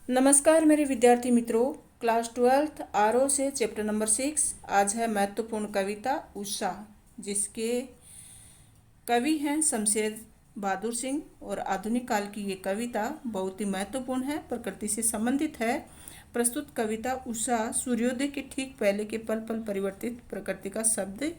नमस्कार मेरे विद्यार्थी मित्रों। क्लास 12 आरओ से चैप्टर नंबर 6। आज है महत्वपूर्ण कविता उषा, जिसके कवि हैं शमशेर बहादुर सिंह। और आधुनिक काल की ये कविता बहुत ही महत्वपूर्ण है, प्रकृति से संबंधित है। प्रस्तुत कविता उषा सूर्योदय के ठीक पहले के पल पल परिवर्तित प्रकृति का शब्द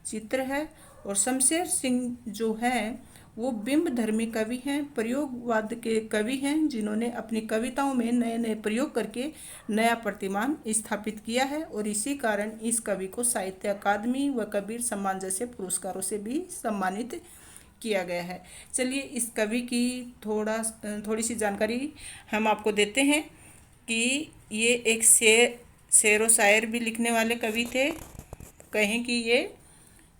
चित्र है। और शमशेर सिंह जो हैं वो बिंब धर्मी कवि हैं, प्रयोगवाद के कवि हैं, जिन्होंने अपनी कविताओं में नए नए प्रयोग करके नया प्रतिमान स्थापित किया है। और इसी कारण इस कवि को साहित्य अकादमी व कबीर सम्मान जैसे पुरस्कारों से भी सम्मानित किया गया है। चलिए इस कवि की थोड़ी सी जानकारी हम आपको देते हैं कि ये एक शेर व शायर भी लिखने वाले कवि थे। कहें कि ये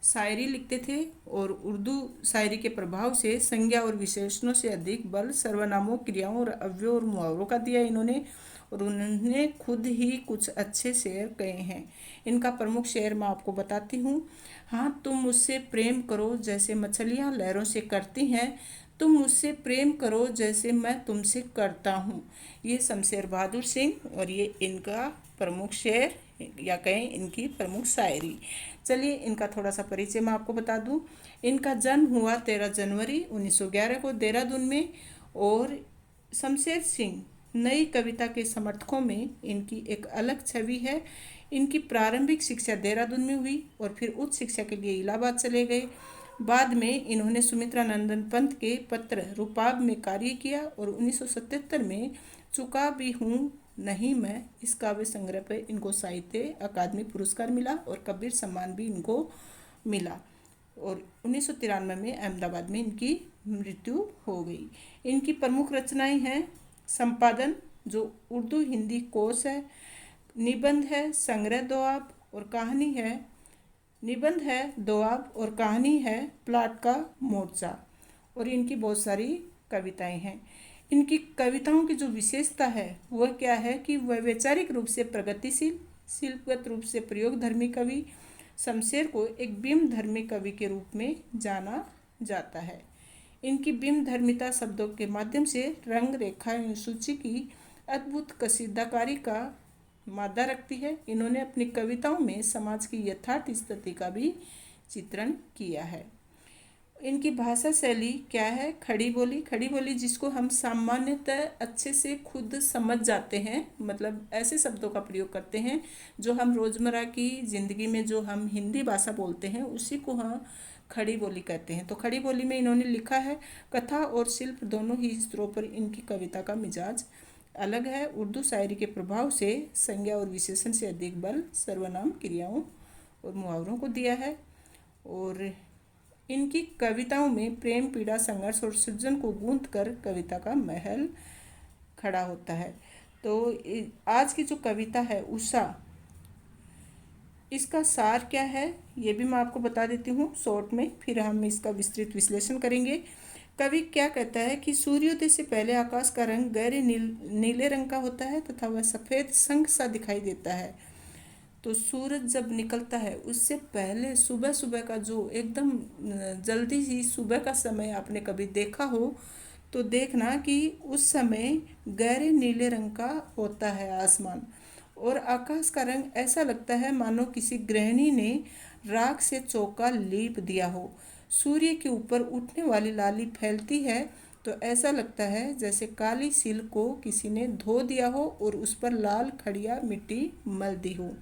शायरी लिखते थे और उर्दू शायरी के प्रभाव से संज्ञा और विशेषणों से अधिक बल सर्वनामों, क्रियाओं और अव्ययों और मुहावरों का दिया इन्होंने। और उन्होंने खुद ही कुछ अच्छे शेर कहे हैं। इनका प्रमुख शेर मैं आपको बताती हूँ। हाँ, तुम मुझसे प्रेम करो जैसे मछलियाँ लहरों से करती हैं, तुम मुझसे प्रेम करो जैसे मैं तुमसे करता हूँ। ये शमशेर बहादुर सिंह और ये इनका प्रमुख शेर या कहें इनकी प्रमुख शायरी। चलिए इनका थोड़ा सा परिचय मैं आपको बता दूं। इनका जन्म हुआ 13 जनवरी 1911 को देहरादून में। और शमशेर सिंह नई कविता के समर्थकों में इनकी एक अलग छवि है। इनकी प्रारंभिक शिक्षा देहरादून में हुई और फिर उच्च शिक्षा के लिए इलाहाबाद चले गए। बाद में इन्होंने सुमित्रा नंदन पंत के पत्र रूपाब में कार्य किया और 1977 में चुका भी हूँ नहीं मैं, इस काव्य संग्रह पर इनको साहित्य अकादमी पुरस्कार मिला और कबीर सम्मान भी इनको मिला। और 1993 में अहमदाबाद में इनकी मृत्यु हो गई। इनकी प्रमुख रचनाएं हैं संपादन, जो उर्दू हिंदी कोश है, निबंध है, संग्रह दोआब और कहानी है, निबंध है, दोआब और कहानी है प्लाट का मोर्चा। और इनकी बहुत सारी कविताएं हैं। इनकी कविताओं की जो विशेषता है वह क्या है कि वह वैचारिक रूप से प्रगतिशील, शिल्पगत रूप से प्रयोगधर्मी कवि शमशेर को एक बिंब धर्मी कवि के रूप में जाना जाता है। इनकी बिंब धर्मिता शब्दों के माध्यम से रंग, रेखा एवं सूची की अद्भुत कसीदाकारी का मादा रखती है। इन्होंने अपनी कविताओं में समाज की यथार्थ स्थिति का भी चित्रण किया है। इनकी भाषा शैली क्या है? खड़ी बोली। खड़ी बोली जिसको हम सामान्यतः अच्छे से खुद समझ जाते हैं, मतलब ऐसे शब्दों का प्रयोग करते हैं जो हम रोज़मर्रा की ज़िंदगी में जो हम हिंदी भाषा बोलते हैं उसी को हम खड़ी बोली कहते हैं। तो खड़ी बोली में इन्होंने लिखा है। कथा और शिल्प दोनों ही स्तरों पर इनकी कविता का मिजाज अलग है। उर्दू शायरी के प्रभाव से संज्ञा और विशेषण से अधिक बल सर्वनाम, क्रियाओं और मुहावरों को दिया है। और इनकी कविताओं में प्रेम, पीड़ा, संघर्ष और सृजन को गूंथ कर कविता का महल खड़ा होता है। तो आज की जो कविता है उषा, इसका सार क्या है ये भी मैं आपको बता देती हूँ शॉर्ट में, फिर हम इसका विस्तृत विश्लेषण करेंगे। कवि क्या कहता है कि सूर्योदय से पहले आकाश का रंग गहरे नीले रंग का होता है तथा वह सफ़ेद शंख सा दिखाई देता है। तो सूरज जब निकलता है उससे पहले सुबह सुबह का जो एकदम जल्दी ही सुबह का समय आपने कभी देखा हो तो देखना कि उस समय गहरे नीले रंग का होता है आसमान। और आकाश का रंग ऐसा लगता है मानो किसी गृहिणी ने राख से चौका लीप दिया हो। सूर्य के ऊपर उठने वाली लाली फैलती है तो ऐसा लगता है जैसे काली सिल को किसी ने धो दिया हो और उस पर लाल खड़िया मिट्टी मल दी हो।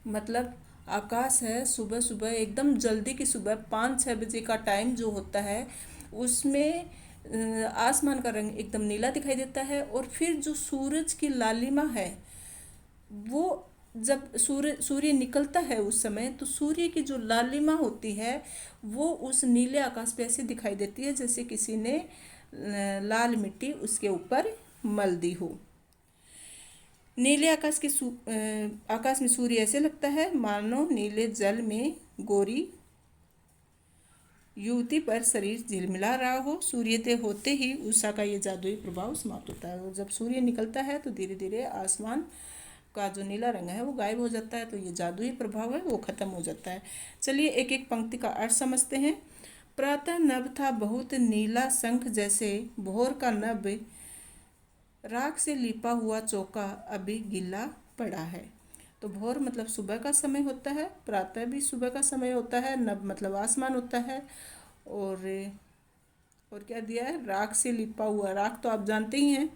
मतलब आकाश है सुबह सुबह एकदम जल्दी की सुबह 5-6 बजे का टाइम जो होता है उसमें आसमान का रंग एकदम नीला दिखाई देता है। और फिर जो सूरज की लालिमा है वो जब सूर्य निकलता है उस समय तो सूर्य की जो लालिमा होती है वो उस नीले आकाश पे ऐसे दिखाई देती है जैसे किसी ने लाल मिट्टी उसके ऊपर मल दी हो। नीले आकाश में सूर्य ऐसे लगता है मानो नीले जल में गोरी युवती पर शरीर झिलमिला रहा हो। सूर्योदय होते ही उषा का ये जादुई प्रभाव समाप्त होता है और जब सूर्य निकलता है तो धीरे धीरे आसमान का जो नीला रंग है वो गायब हो जाता है, तो ये जादुई प्रभाव है वो खत्म हो जाता है। चलिए एक एक पंक्ति का अर्थ समझते हैं। प्रातः नभ था बहुत नीला शंख जैसे, भोर का नभ राख से लिपा हुआ चौका अभी गीला पड़ा है। तो भोर मतलब सुबह का समय होता है, प्रातः भी सुबह का समय होता है, नभ मतलब आसमान होता है। और क्या दिया है, राख से लिपा हुआ। राख तो आप जानते ही हैं,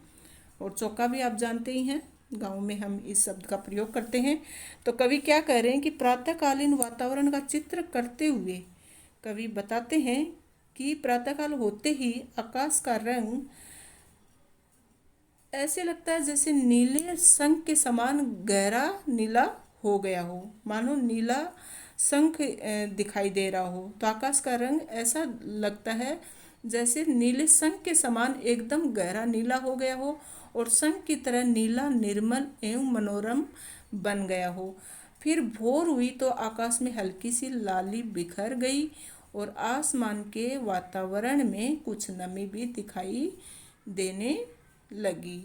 और चौका भी आप जानते ही हैं, गांव में हम इस शब्द का प्रयोग करते हैं। तो कवि क्या कह रहे हैं कि प्रातःकालीन वातावरण का चित्र करते हुए कवि बताते हैं कि प्रातःकाल होते ही आकाश का रंग ऐसे लगता है जैसे नीले शंख के समान गहरा नीला हो गया हो, मानो नीला शंख दिखाई दे रहा हो। तो आकाश का रंग ऐसा लगता है जैसे नीले शंख के समान एकदम गहरा नीला हो गया हो, और शंख की तरह नीला निर्मल एवं मनोरम बन गया हो। फिर भोर हुई तो आकाश में हल्की सी लाली बिखर गई, और आसमान के वातावरण में कुछ नमी भी दिखाई देने लगी।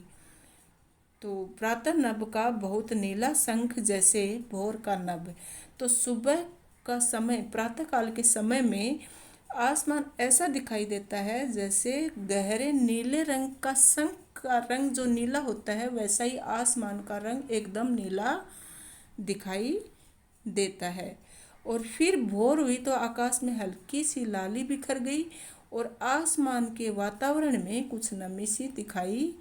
तो प्रातः नभ का बहुत नीला शंख जैसे भोर का नभ। तो सुबह का समय, प्रातः काल के समय में आसमान ऐसा दिखाई देता है जैसे गहरे नीले रंग का, शंख का रंग जो नीला होता है वैसा ही आसमान का रंग एकदम नीला दिखाई देता है। और फिर भोर हुई तो आकाश में हल्की सी लाली बिखर गई, और आसमान के वातावरण में कुछ नमी सी दिखाई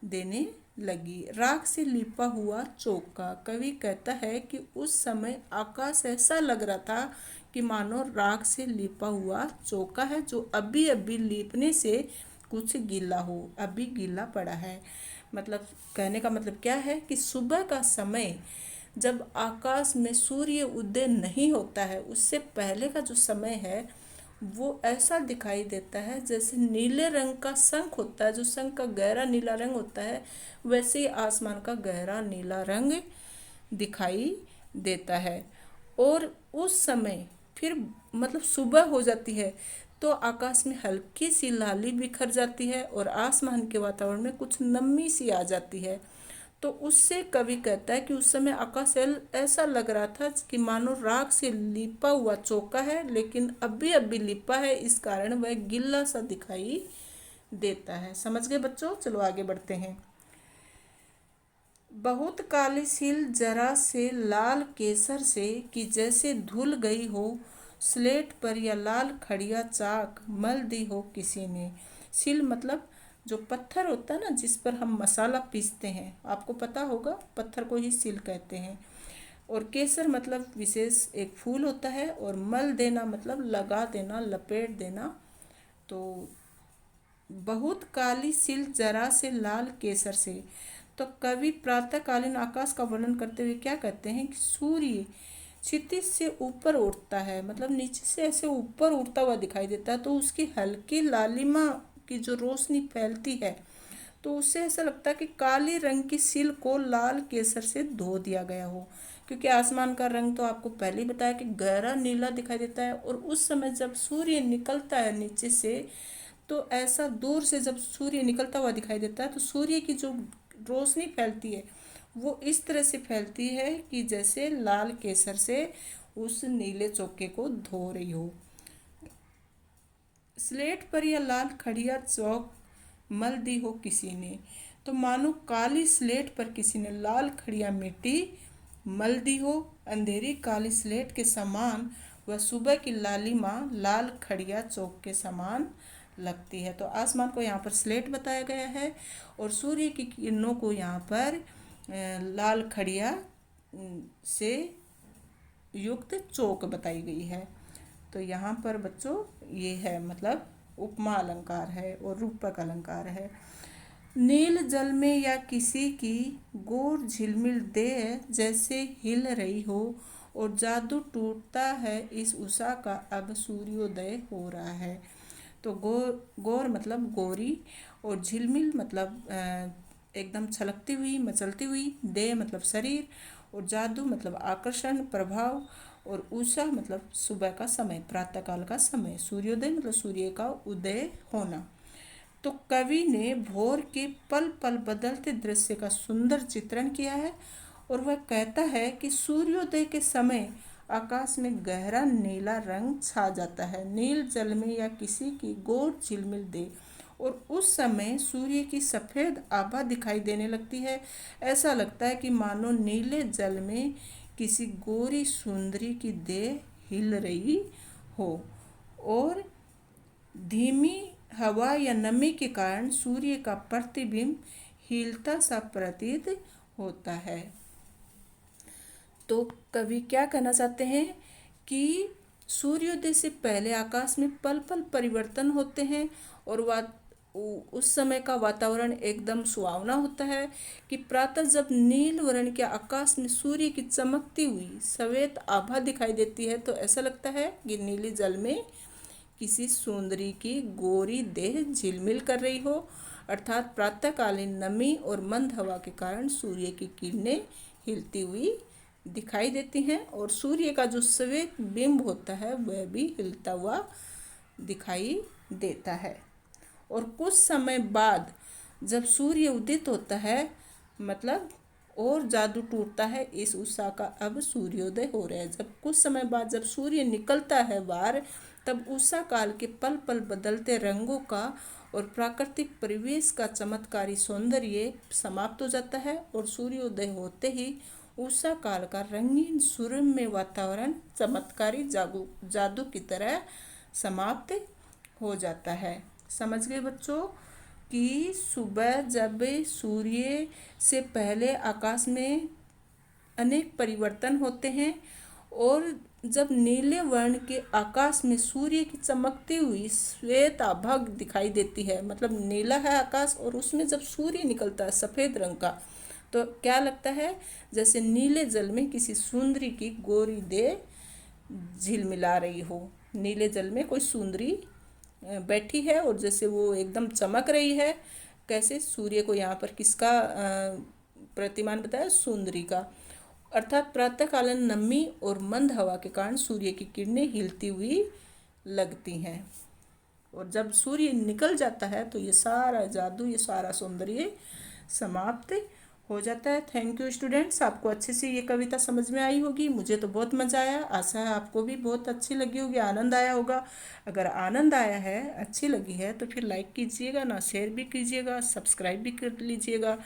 देने लगी। राख से लिपा हुआ चौका, कवि कहता है कि उस समय आकाश ऐसा लग रहा था कि मानो राख से लिपा हुआ चौका है, जो अभी अभी लीपने से कुछ गीला हो, अभी गीला पड़ा है। मतलब कहने का मतलब क्या है कि सुबह का समय जब आकाश में सूर्य उदय नहीं होता है, उससे पहले का जो समय है वो ऐसा दिखाई देता है जैसे नीले रंग का शंख होता है, जो शंख का गहरा नीला रंग होता है, वैसे ही आसमान का गहरा नीला रंग दिखाई देता है। और उस समय फिर मतलब सुबह हो जाती है तो आकाश में हल्की सी लाली बिखर जाती है, और आसमान के वातावरण में कुछ नमी सी आ जाती है। तो उससे कवि कहता है कि उस समय आकाश ऐसा लग रहा था कि मानो राख से लिपा हुआ चौका है, लेकिन अभी अभी लिपा है, इस कारण वह गिल्ला सा दिखाई देता है। समझ गए बच्चों? चलो आगे बढ़ते हैं। बहुत काली सील जरा से लाल केसर से, कि जैसे धुल गई हो स्लेट पर, या लाल खड़िया चाक मल दी हो किसी ने। सील मतलब जो पत्थर होता है ना, जिस पर हम मसाला पीसते हैं, आपको पता होगा, पत्थर को ही सील कहते हैं। और केसर मतलब विशेष एक फूल होता है, और मल देना मतलब लगा देना, लपेट देना। तो बहुत काली सिल जरा से लाल केसर से। तो कवि प्रातःकालीन आकाश का वर्णन करते हुए क्या कहते हैं कि सूर्य क्षितिज से ऊपर उठता है, मतलब नीचे से ऐसे ऊपर उड़ता हुआ दिखाई देता है। तो उसकी हल्की लालिमा की जो रोशनी फैलती है, तो उससे ऐसा लगता है कि काली रंग की सिल को लाल केसर से धो दिया गया हो। क्योंकि आसमान का रंग तो आपको पहले ही बताया कि गहरा नीला दिखाई देता है, और उस समय जब सूर्य निकलता है नीचे से, तो ऐसा दूर से जब सूर्य निकलता हुआ दिखाई देता है, तो सूर्य की जो रोशनी फैलती है वो इस तरह से फैलती है कि जैसे लाल केसर से उस नीले चौके को धो रही हो। स्लेट पर या लाल खड़िया चौक मल दी हो किसी ने। तो मानो काली स्लेट पर किसी ने लाल खड़िया मिट्टी मल दी हो, अंधेरी काली स्लेट के समान वह सुबह की लालिमा लाल खड़िया चौक के समान लगती है। तो आसमान को यहाँ पर स्लेट बताया गया है, और सूर्य की किरणों को यहाँ पर लाल खड़िया से युक्त चौक बताई गई है। तो यहाँ पर बच्चों ये है, मतलब उपमा अलंकार है और रूपक अलंकार है। नील जल में या किसी की गोर झिलमिल दे, जैसे हिल रही हो, और जादू टूटता है इस उषा का, अब सूर्योदय हो रहा है। तो गोर मतलब गोरी, और झिलमिल मतलब एकदम छलकती हुई, मचलती हुई, दे मतलब शरीर, और जादू मतलब आकर्षण, प्रभाव, और उषा मतलब सुबह का समय, प्रातःकाल का समय, सूर्योदय मतलब सूर्य का उदय होना। तो कवि ने भोर के पल पल बदलते दृश्य का सुंदर चित्रण किया है, और वह कहता है कि सूर्योदय के समय आकाश में गहरा नीला रंग छा जाता है, नील जल में या किसी की गोर झिलमिल दे, और उस समय सूर्य की सफ़ेद आभा दिखाई देने लगती है। ऐसा लगता है कि मानो नीले जल में किसी गोरी सुंदरी की देह हिल रही हो और धीमी हवा या नमी के कारण सूर्य का प्रतिबिंब हिलता सा प्रतीत होता है। तो कवि क्या कहना चाहते हैं कि सूर्योदय से पहले आकाश में पल पल परिवर्तन होते हैं और उस समय का वातावरण एकदम सुहावना होता है कि प्रातः जब नील वर्ण के आकाश में सूर्य की चमकती हुई श्वेत आभा दिखाई देती है तो ऐसा लगता है कि नीली जल में किसी सुंदरी की गोरी देह झिलमिल कर रही हो, अर्थात प्रातःकालीन नमी और मंद हवा के कारण सूर्य की किरणें हिलती हुई दिखाई देती हैं और सूर्य का जो श्वेत बिंब होता है वह भी हिलता हुआ दिखाई देता है। और कुछ समय बाद जब सूर्य उदित होता है, मतलब और जादू टूटता है इस उत्साह का। अब सूर्योदय हो रहा है। जब कुछ समय बाद जब सूर्य निकलता है बाहर, तब उषा काल के पल पल बदलते रंगों का और प्राकृतिक परिवेश का चमत्कारी सौंदर्य समाप्त हो जाता है और सूर्योदय होते ही उषा काल का रंगीन सुरम्य वातावरण चमत्कारी जादू की तरह समाप्त हो जाता है। समझ गए बच्चों कि सुबह जब सूर्य से पहले आकाश में अनेक परिवर्तन होते हैं और जब नीले वर्ण के आकाश में सूर्य की चमकती हुई श्वेत आभा दिखाई देती है, मतलब नीला है आकाश और उसमें जब सूर्य निकलता है सफ़ेद रंग का, तो क्या लगता है जैसे नीले जल में किसी सुंदरी की गोरी देह झिलमिला रही हो। नीले जल में कोई सुंदरी बैठी है और जैसे वो एकदम चमक रही है। कैसे? सूर्य को यहाँ पर किसका प्रतिमान बताया? सुंदरी का। अर्थात प्रातःकालीन नमी और मंद हवा के कारण सूर्य की किरणें हिलती हुई लगती हैं और जब सूर्य निकल जाता है तो ये सारा जादू, ये सारा सौंदर्य समाप्त हो जाता है। थैंक यू स्टूडेंट्स, आपको अच्छे से ये कविता समझ में आई होगी। मुझे तो बहुत मज़ा आया, आशा है आपको भी बहुत अच्छी लगी होगी, आनंद आया होगा। अगर आनंद आया है, अच्छी लगी है तो फिर लाइक कीजिएगा ना, शेयर भी कीजिएगा, सब्सक्राइब भी कर लीजिएगा।